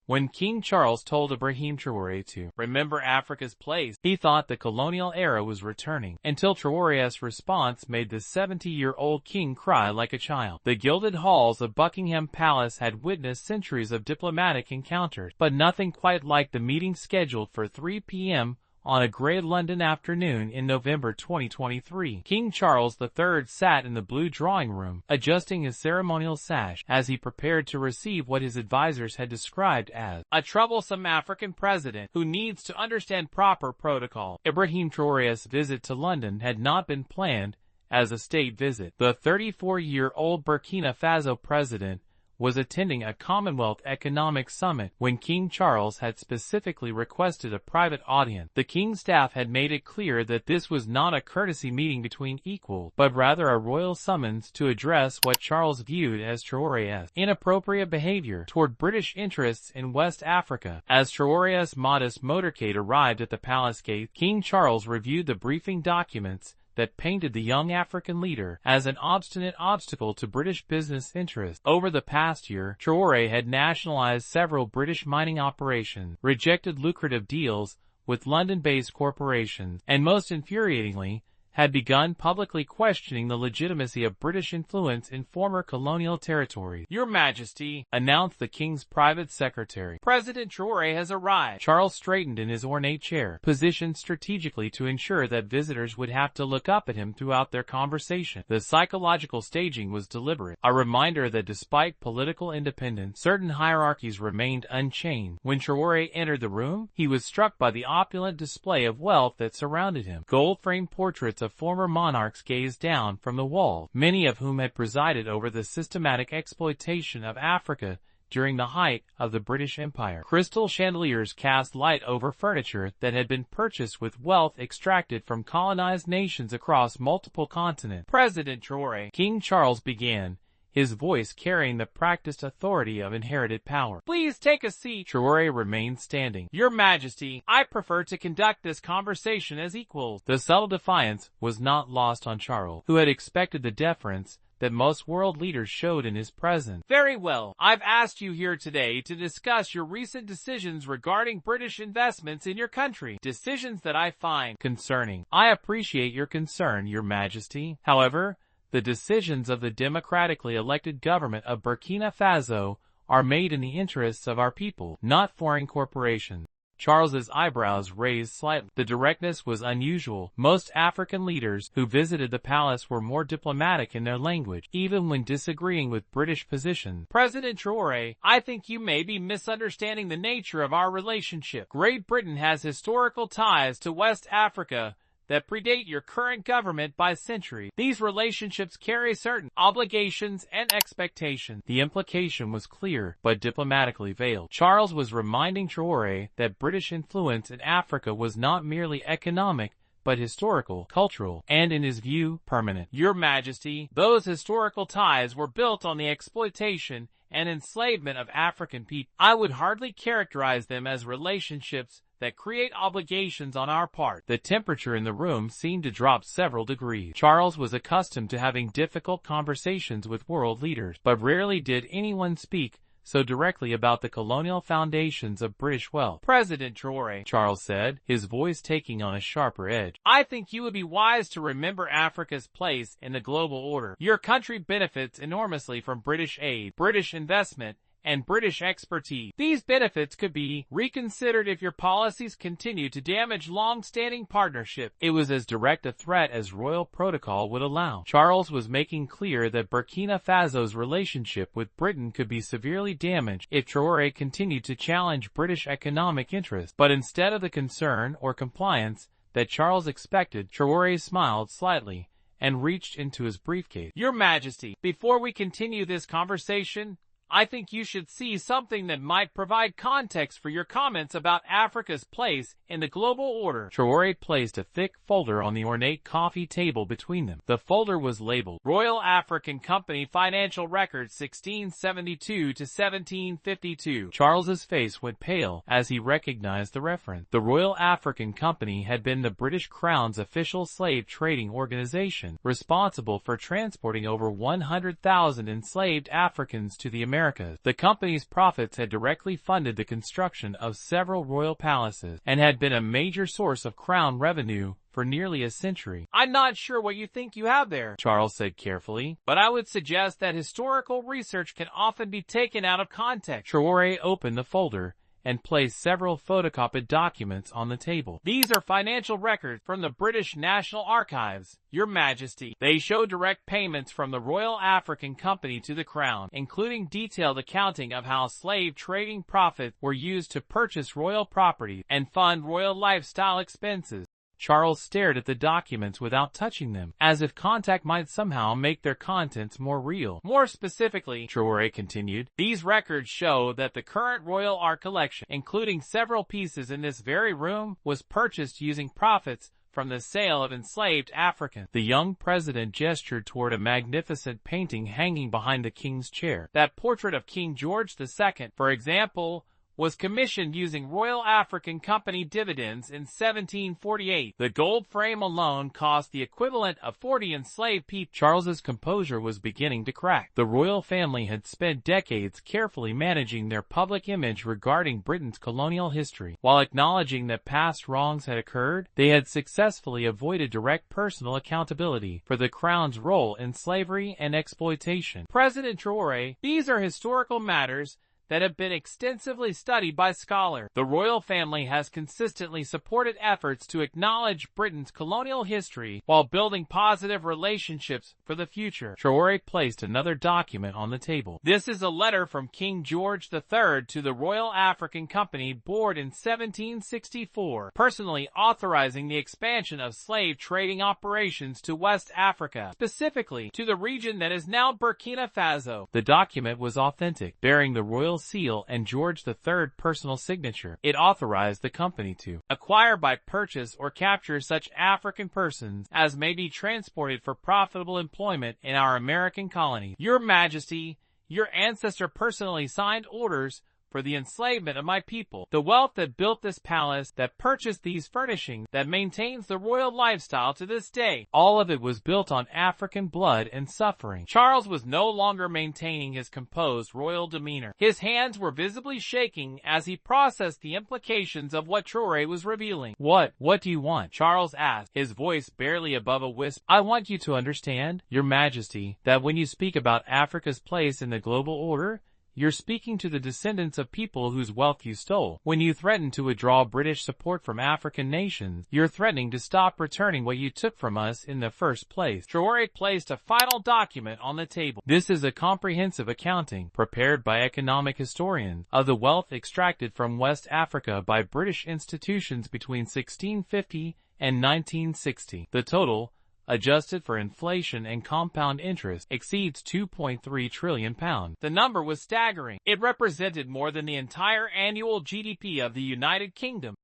When King Charles told Ibrahim Traoré to remember Africa's place, he thought the colonial era was returning, until Traoré's response made the 70-year-old king cry like a child. The gilded halls of Buckingham Palace had witnessed centuries of diplomatic encounters, but nothing quite like the meeting scheduled for 3 p.m. on a grey London afternoon in November 2023. King Charles III sat in the blue drawing room, adjusting his ceremonial sash, as he prepared to receive what his advisors had described as a troublesome African president who needs to understand proper protocol. Ibrahim Traoré's visit to London had not been planned as a state visit. The 34-year-old Burkina Faso president was attending a Commonwealth Economic Summit when King Charles had specifically requested a private audience. The king's staff had made it clear that this was not a courtesy meeting between equals, but rather a royal summons to address what Charles viewed as Traoré's inappropriate behavior toward British interests in West Africa. As Traoré's modest motorcade arrived at the palace gate, King Charles reviewed the briefing documents that painted the young African leader as an obstinate obstacle to British business interests. Over the past year, Traoré had nationalized several British mining operations, rejected lucrative deals with London-based corporations, and most infuriatingly, had begun publicly questioning the legitimacy of British influence in former colonial territories. "Your Majesty," announced the king's private secretary, "President Traoré has arrived." Charles straightened in his ornate chair, positioned strategically to ensure that visitors would have to look up at him throughout their conversation. The psychological staging was deliberate, a reminder that despite political independence, certain hierarchies remained unchanged. When Traoré entered the room, he was struck by the opulent display of wealth that surrounded him. Gold-framed portraits of former monarchs gazed down from the wall, many of whom had presided over the systematic exploitation of Africa during the height of the British Empire. Crystal chandeliers cast light over furniture that had been purchased with wealth extracted from colonized nations across multiple continents. "President Traoré," King Charles began, his voice carrying the practiced authority of inherited power, "please take a seat." Traoré remained standing. "Your Majesty, I prefer to conduct this conversation as equals." The subtle defiance was not lost on Charles, who had expected the deference that most world leaders showed in his presence. "Very well. I've asked you here today to discuss your recent decisions regarding British investments in your country, decisions that I find concerning." "I appreciate your concern, Your Majesty. However, the decisions of the democratically elected government of Burkina Faso are made in the interests of our people, not foreign corporations." Charles's eyebrows raised slightly. The directness was unusual. Most African leaders who visited the palace were more diplomatic in their language, even when disagreeing with British positions. "President Traoré, I think you may be misunderstanding the nature of our relationship. Great Britain has historical ties to West Africa that predate your current government by centuries. These relationships carry certain obligations and expectations." The implication was clear, but diplomatically veiled. Charles was reminding Traoré that British influence in Africa was not merely economic, but historical, cultural, and in his view, permanent. "Your Majesty, those historical ties were built on the exploitation and enslavement of African people. I would hardly characterize them as relationships that create obligations on our part." The temperature in the room seemed to drop several degrees. Charles was accustomed to having difficult conversations with world leaders, but rarely did anyone speak so directly about the colonial foundations of British wealth. "President Traoré," Charles said, his voice taking on a sharper edge, "I think you would be wise to remember Africa's place in the global order. Your country benefits enormously from British aid, British investment, and British expertise. These benefits could be reconsidered if your policies continue to damage long-standing partnership." It was as direct a threat as royal protocol would allow. Charles was making clear that Burkina Faso's relationship with Britain could be severely damaged if Traoré continued to challenge British economic interests. But instead of the concern or compliance that Charles expected, Traoré smiled slightly and reached into his briefcase. "Your Majesty, before we continue this conversation, I think you should see something that might provide context for your comments about Africa's place in the global order." Traoré placed a thick folder on the ornate coffee table between them. The folder was labeled Royal African Company Financial Records 1672 to 1752. Charles's face went pale as he recognized the reference. The Royal African Company had been the British Crown's official slave trading organization, responsible for transporting over 100,000 enslaved Africans to the Americas. Americas. The company's profits had directly funded the construction of several royal palaces and had been a major source of crown revenue for nearly a century. I'm not sure what you think you have there, Charles said carefully, but I would suggest that historical research can often be taken out of context. Traoré opened the folder and placed several photocopied documents on the table. These are financial records from the British National Archives, Your Majesty. They show direct payments from the Royal African Company to the Crown, including detailed accounting of how slave trading profits were used to purchase royal property and fund royal lifestyle expenses. Charles stared at the documents without touching them, as if contact might somehow make their contents more real. More specifically, Traoré continued, these records show that the current royal art collection, including several pieces in this very room, was purchased using profits from the sale of enslaved Africans. The young president gestured toward a magnificent painting hanging behind the king's chair. That portrait of King George II, for example, was commissioned using Royal African Company dividends in 1748. The gold frame alone cost the equivalent of 40 enslaved people. Charles's composure was beginning to crack. The royal family had spent decades carefully managing their public image regarding Britain's colonial history. While acknowledging that past wrongs had occurred, they had successfully avoided direct personal accountability for the crown's role in slavery and exploitation. President Traoré, these are historical matters that have been extensively studied by scholars. The royal family has consistently supported efforts to acknowledge Britain's colonial history while building positive relationships for the future. Traoré placed another document on the table. This is a letter from King George III to the Royal African Company Board in 1764, personally authorizing the expansion of slave trading operations to West Africa, specifically to the region that is now Burkina Faso. The document was authentic, bearing the royal seal and George III's personal signature. It authorized the company to acquire by purchase or capture such African persons as may be transported for profitable employment in our American colonies. Your Majesty, your ancestor personally signed orders for the enslavement of my people. The wealth that built this palace, that purchased these furnishings, that maintains the royal lifestyle to this day, all of it was built on African blood and suffering. Charles was no longer maintaining his composed royal demeanor. His hands were visibly shaking as he processed the implications of what Traoré was revealing. What do you want? Charles asked, his voice barely above a whisper. I want you to understand, Your Majesty, that when you speak about Africa's place in the global order, you're speaking to the descendants of people whose wealth you stole. When you threaten to withdraw British support from African nations, you're threatening to stop returning what you took from us in the first place. Traoré placed a final document on the table. This is a comprehensive accounting, prepared by economic historians, of the wealth extracted from West Africa by British institutions between 1650 and 1960. The total, adjusted for inflation and compound interest, exceeds £2.3 trillion. The number was staggering. It represented more than the entire annual GDP of the United Kingdom.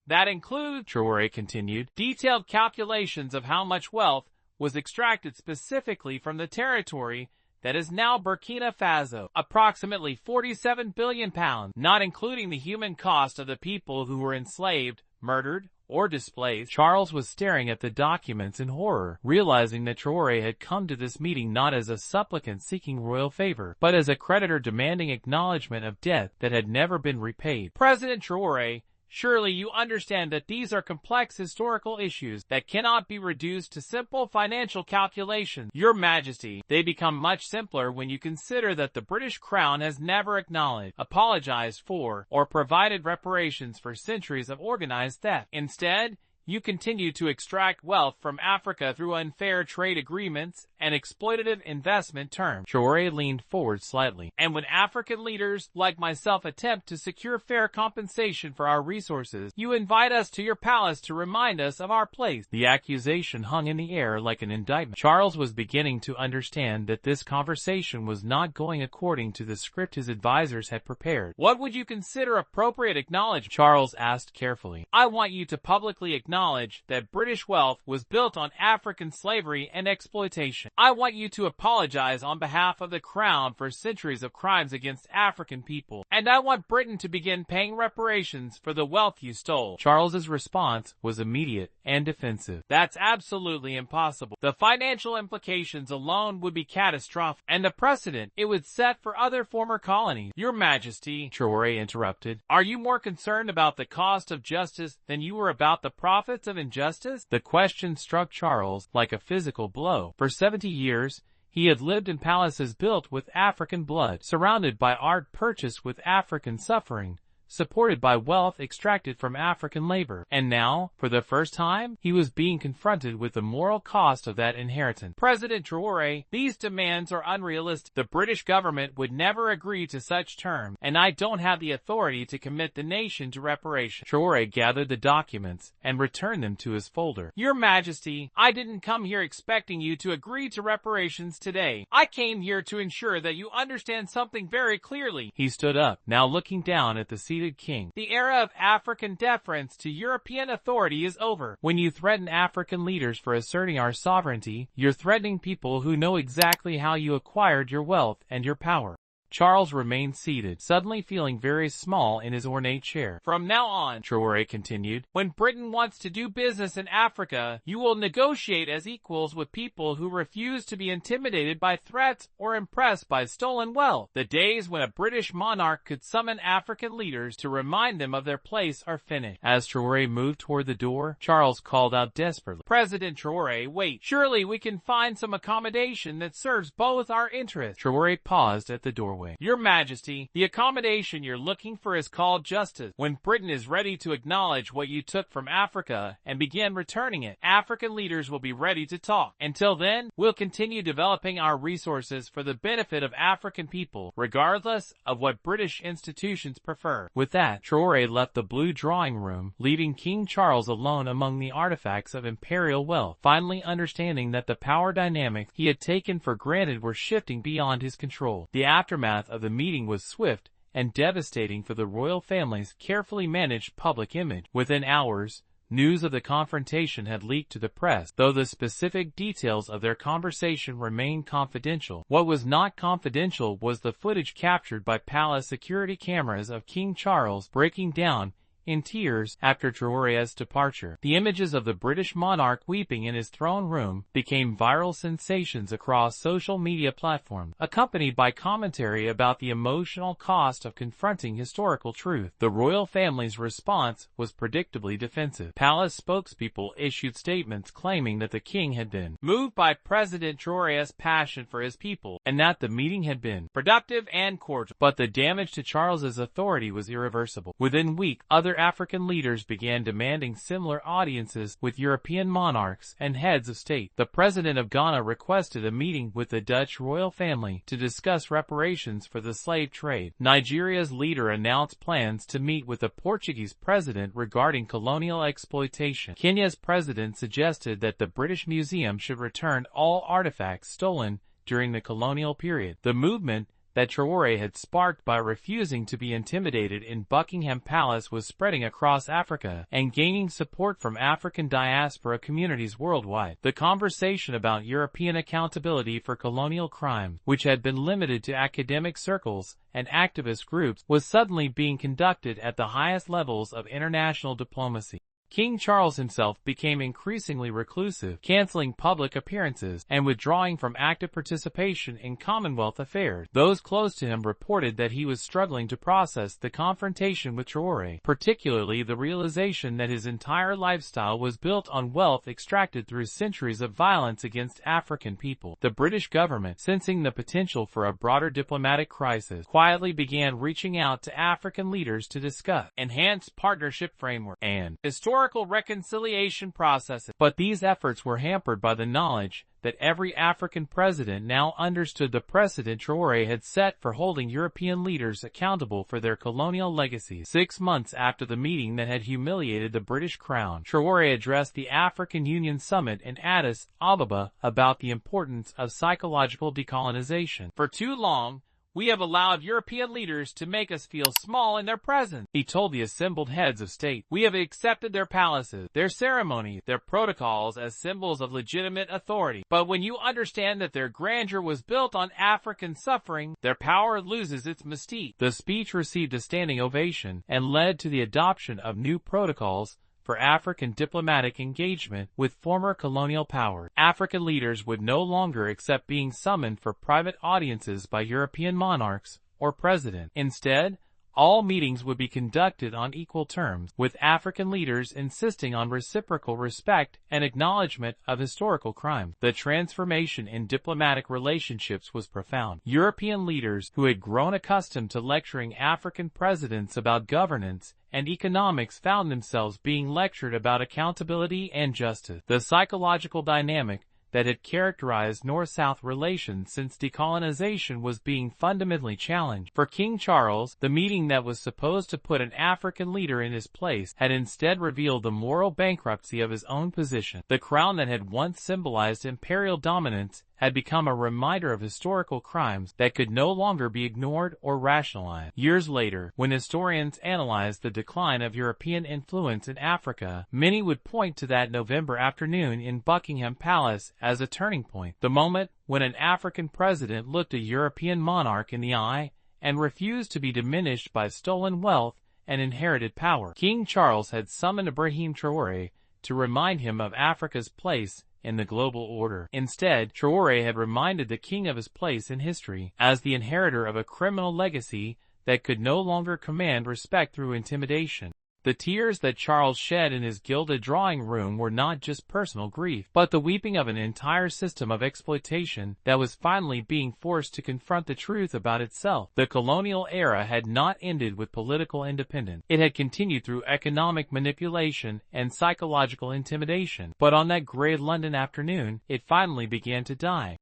That includes, Traoré continued, detailed calculations of how much wealth was extracted specifically from the territory that is now Burkina Faso, approximately £47 billion, not including the human cost of the people who were enslaved, murdered, or displaced. Charles was staring at the documents in horror, realizing that Traoré had come to this meeting not as a supplicant seeking royal favor, but as a creditor demanding acknowledgement of debt that had never been repaid. President Traoré, surely you understand that these are complex historical issues that cannot be reduced to simple financial calculations. Your Majesty, they become much simpler when you consider that the British Crown has never acknowledged, apologized for, or provided reparations for centuries of organized theft. Instead, you continue to extract wealth from Africa through unfair trade agreements and exploitative investment terms. Traoré leaned forward slightly. And when African leaders, like myself, attempt to secure fair compensation for our resources, you invite us to your palace to remind us of our place. The accusation hung in the air like an indictment. Charles was beginning to understand that this conversation was not going according to the script his advisors had prepared. What would you consider appropriate acknowledgement? Charles asked carefully. I want you to publicly acknowledge that British wealth was built on African slavery and exploitation. I want you to apologize on behalf of the Crown for centuries of crimes against African people, and I want Britain to begin paying reparations for the wealth you stole. Charles's response was immediate and defensive. That's absolutely impossible. The financial implications alone would be catastrophic, and the precedent it would set for other former colonies. Your Majesty, Traoré interrupted. are you more concerned about the cost of justice than you were about the profits of injustice? The question struck Charles like a physical blow. For 70 years, he had lived in palaces built with African blood, surrounded by art purchased with African suffering, supported by wealth extracted from African labor. And now, for the first time, he was being confronted with the moral cost of that inheritance. President Traoré, these demands are unrealistic. The British government would never agree to such terms, and I don't have the authority to commit the nation to reparation. Traoré gathered the documents and returned them to his folder. Your Majesty, I didn't come here expecting you to agree to reparations today. I came here to ensure that you understand something very clearly. He stood up, now looking down at the seated king. The era of African deference to European authority is over. When you threaten African leaders for asserting our sovereignty, you're threatening people who know exactly how you acquired your wealth and your power. Charles remained seated, suddenly feeling very small in his ornate chair. From now on, Traoré continued, when Britain wants to do business in Africa, you will negotiate as equals with people who refuse to be intimidated by threats or impressed by stolen wealth. The days when a British monarch could summon African leaders to remind them of their place are finished. As Traoré moved toward the door, Charles called out desperately, President Traoré, wait. Surely we can find some accommodation that serves both our interests. Traoré paused at the doorway. Your Majesty, the accommodation you're looking for is called justice. When Britain is ready to acknowledge what you took from Africa and begin returning it, African leaders will be ready to talk. Until then, we'll continue developing our resources for the benefit of African people, regardless of what British institutions prefer. With that, Traoré left the blue drawing room, leaving King Charles alone among the artifacts of imperial wealth, finally understanding that the power dynamics he had taken for granted were shifting beyond his control. The aftermath of the meeting was swift and devastating for the royal family's carefully managed public image. Within hours, news of the confrontation had leaked to the press, though the specific details of their conversation remained confidential. What was not confidential was the footage captured by palace security cameras of King Charles breaking down in tears after Traoré's departure. The images of the British monarch weeping in his throne room became viral sensations across social media platforms, accompanied by commentary about the emotional cost of confronting historical truth. The royal family's response was predictably defensive. Palace spokespeople issued statements claiming that the king had been moved by President Traoré's passion for his people, and that the meeting had been productive and cordial. But the damage to Charles's authority was irreversible. Within weeks, other African leaders began demanding similar audiences with European monarchs and heads of state. The president of Ghana requested a meeting with the Dutch royal family to discuss reparations for the slave trade. Nigeria's leader announced plans to meet with the Portuguese president regarding colonial exploitation. Kenya's president suggested that the British Museum should return all artifacts stolen during the colonial period. The movement that Traoré had sparked by refusing to be intimidated in Buckingham Palace was spreading across Africa and gaining support from African diaspora communities worldwide. The conversation about European accountability for colonial crimes, which had been limited to academic circles and activist groups, was suddenly being conducted at the highest levels of international diplomacy. King Charles himself became increasingly reclusive, canceling public appearances and withdrawing from active participation in Commonwealth affairs. Those close to him reported that he was struggling to process the confrontation with Traoré, particularly the realization that his entire lifestyle was built on wealth extracted through centuries of violence against African people. The British government, sensing the potential for a broader diplomatic crisis, quietly began reaching out to African leaders to discuss enhanced partnership framework and historical reconciliation processes. But these efforts were hampered by the knowledge that every African president now understood the precedent Traoré had set for holding European leaders accountable for their colonial legacies. 6 months after the meeting that had humiliated the British crown, Traoré addressed the African Union Summit in Addis Ababa about the importance of psychological decolonization. For too long, We have allowed European leaders to make us feel small in their presence, he told the assembled heads of state. We have accepted their palaces, their ceremonies, their protocols as symbols of legitimate authority. But when you understand that their grandeur was built on African suffering, their power loses its mystique. The speech received a standing ovation and led to the adoption of new protocols for African diplomatic engagement with former colonial powers. African leaders would no longer accept being summoned for private audiences by European monarchs or presidents. Instead, all meetings would be conducted on equal terms, with African leaders insisting on reciprocal respect and acknowledgement of historical crimes. The transformation in diplomatic relationships was profound. European leaders who had grown accustomed to lecturing African presidents about governance and economics found themselves being lectured about accountability and justice. The psychological dynamic that had characterized North-South relations since decolonization was being fundamentally challenged. For King Charles, the meeting that was supposed to put an African leader in his place had instead revealed the moral bankruptcy of his own position. The crown that had once symbolized imperial dominance had become a reminder of historical crimes that could no longer be ignored or rationalized. Years later, when historians analyzed the decline of European influence in Africa, many would point to that November afternoon in Buckingham Palace as a turning point, the moment when an African president looked a European monarch in the eye and refused to be diminished by stolen wealth and inherited power. King Charles had summoned Ibrahim Traoré to remind him of Africa's place in the global order. Instead, Traoré had reminded the king of his place in history as the inheritor of a criminal legacy that could no longer command respect through intimidation. The tears that Charles shed in his gilded drawing room were not just personal grief, but the weeping of an entire system of exploitation that was finally being forced to confront the truth about itself. The colonial era had not ended with political independence. It had continued through economic manipulation and psychological intimidation. But on that gray London afternoon, it finally began to die.